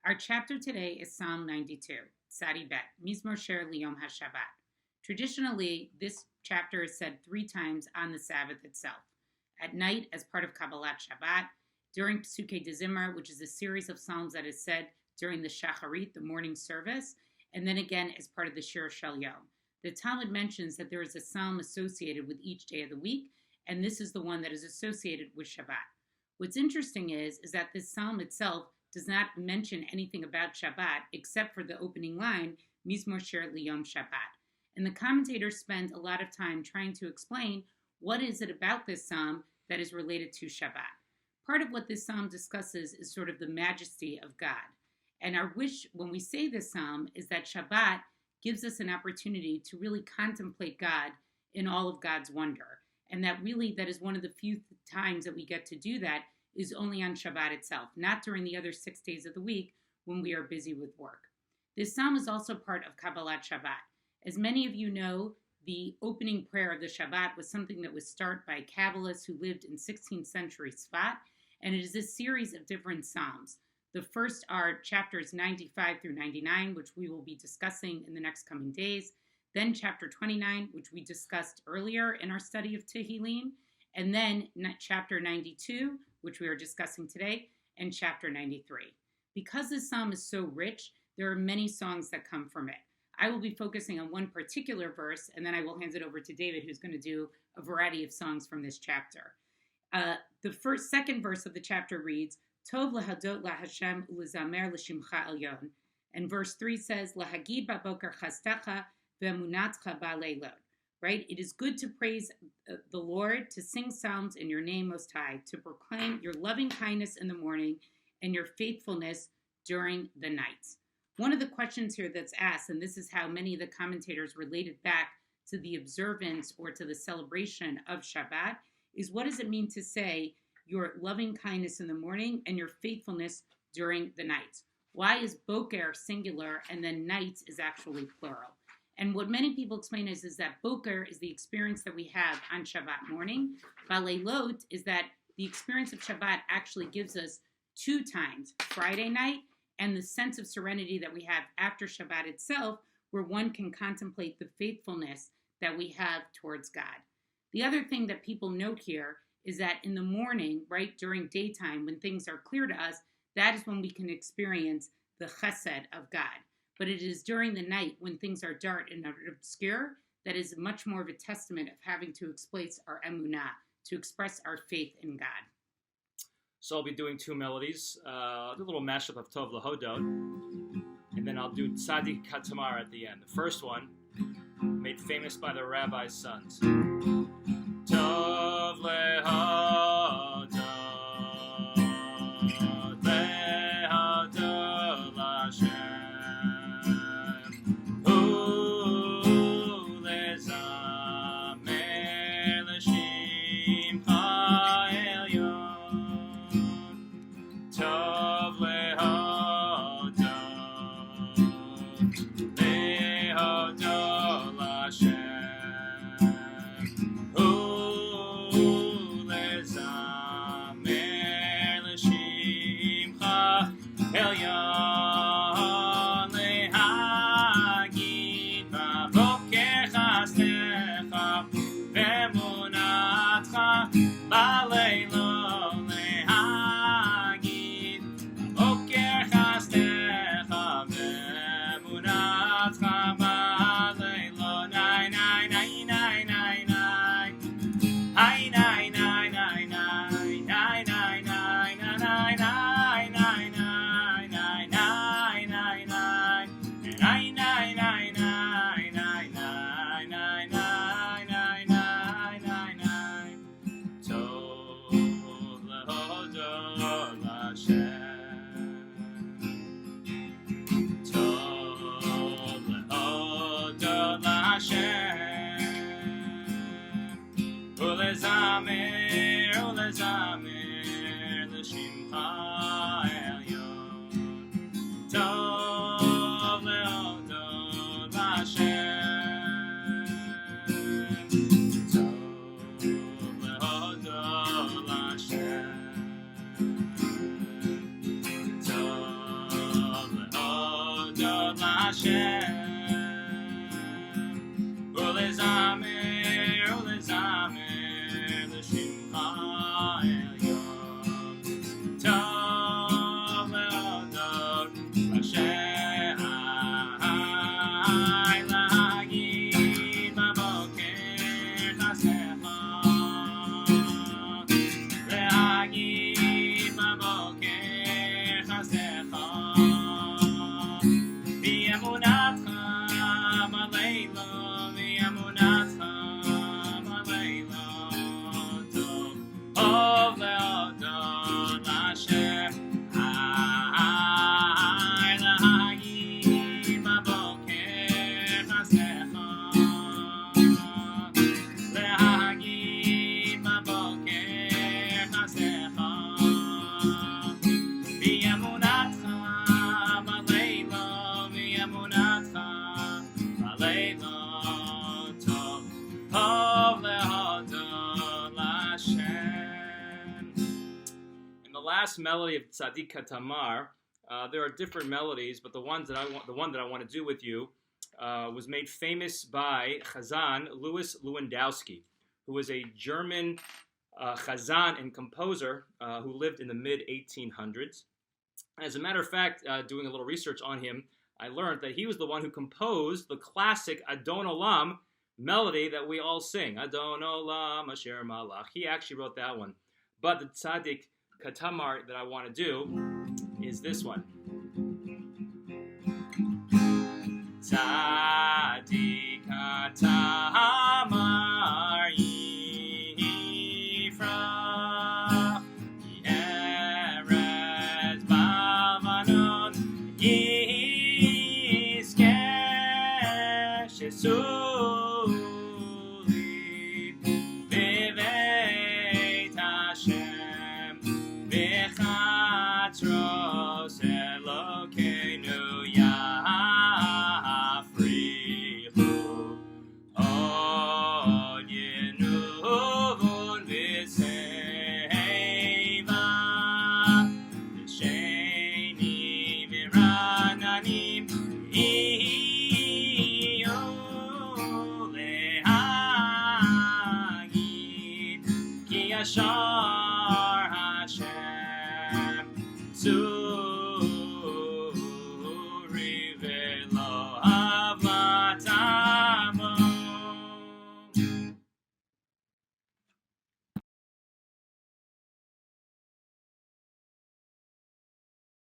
Our chapter today is Psalm 92, Sadi Bet, Mizmor Sher Liyom HaShabbat. Traditionally, this chapter is said 3 times on the Sabbath itself. At night, as part of Kabbalat Shabbat, during Psukei de Zimmer, which is a series of psalms that is said during the Shacharit, the morning service, and then again as part of the Shir Shel Yom. The Talmud mentions that there is a psalm associated with each day of the week, and this is the one that is associated with Shabbat. What's interesting is that this psalm itself does not mention anything about Shabbat except for the opening line, Mizmor Sher Liyom Shabbat. And the commentators spend a lot of time trying to explain what is it about this psalm that is related to Shabbat. Part of what this psalm discusses is sort of the majesty of God. And our wish when we say this psalm is that Shabbat gives us an opportunity to really contemplate God in all of God's wonder. And that is one of the few times that we get to do that is only on Shabbat itself, not during the other 6 days of the week when we are busy with work. This psalm is also part of Kabbalat Shabbat. As many of you know, the opening prayer of the Shabbat was something that was started by Kabbalists who lived in 16th century Sfat, and it is a series of different psalms. The first are chapters 95 through 99, which we will be discussing in the next coming days. Then chapter 29, which we discussed earlier in our study of Tehillim. And then chapter 92, which we are discussing today, and chapter 93. Because this psalm is so rich, there are many songs that come from it. I will be focusing on one particular verse, and then I will hand it over to David, who's going to do a variety of songs from this chapter. The second verse of the chapter reads, Tov lahadot laHashem ulezamer l'shimcha elyon. And verse 3 says, Lahagid baboker chastecha ve'emunatcha ba'leilot. Right? It is good to praise the Lord, to sing psalms in your name most high, to proclaim your loving kindness in the morning and your faithfulness during the nights. One of the questions here that's asked, and this is how many of the commentators related back to the observance or to the celebration of Shabbat, is what does it mean to say your loving kindness in the morning and your faithfulness during the nights? Why is boker singular and then nights is actually plural? And what many people explain is that boker is the experience that we have on Shabbat morning. Baleilot is that the experience of Shabbat actually gives us 2 times, Friday night and the sense of serenity that we have after Shabbat itself, where one can contemplate the faithfulness that we have towards God. The other thing that people note here is that in the morning, right, during daytime, when things are clear to us, that is when we can experience the chesed of God. But it is during the night when things are dark and obscure that is much more of a testament of having to express our emunah, to express our faith in God. So I'll be doing 2 melodies. I'll do a little mashup of Tov Lahodot, and then I'll do Tzadik Katamar at the end. The first one, made famous by the rabbi's sons. Tov Lahodot, Lahodot Lashem. להודות להשם ולזמר לשמך העליון. טוב להודות להשם, להגיד בבוקר חסדך, להגיד בבוקר חסדך, באמונתך בלילה, באמונתך בלילה. טוב להודות להשם, להגיד בבוקר חסדך, להגיד בבוקר חסדך, באמונתך בלילה, באמונתך בלילה. טוב להודות להשם. In the last melody of Tzadik Katamar, there are different melodies, but the one that I want to do with you was made famous by Chazan Louis Lewandowski, who was a German Chazan and composer who lived in the mid-1800s. As a matter of fact, doing a little research on him, I learned that he was the one who composed the classic Adon Olam melody that we all sing. Adon Olam Asher Malach. He actually wrote that one. But the Tzadik Katamar that I want to do is this one. Tzadik Katamar Yifra Yeretz Bavanon Yizkeh Shesuli Beveit Hashem Bechatros Elokei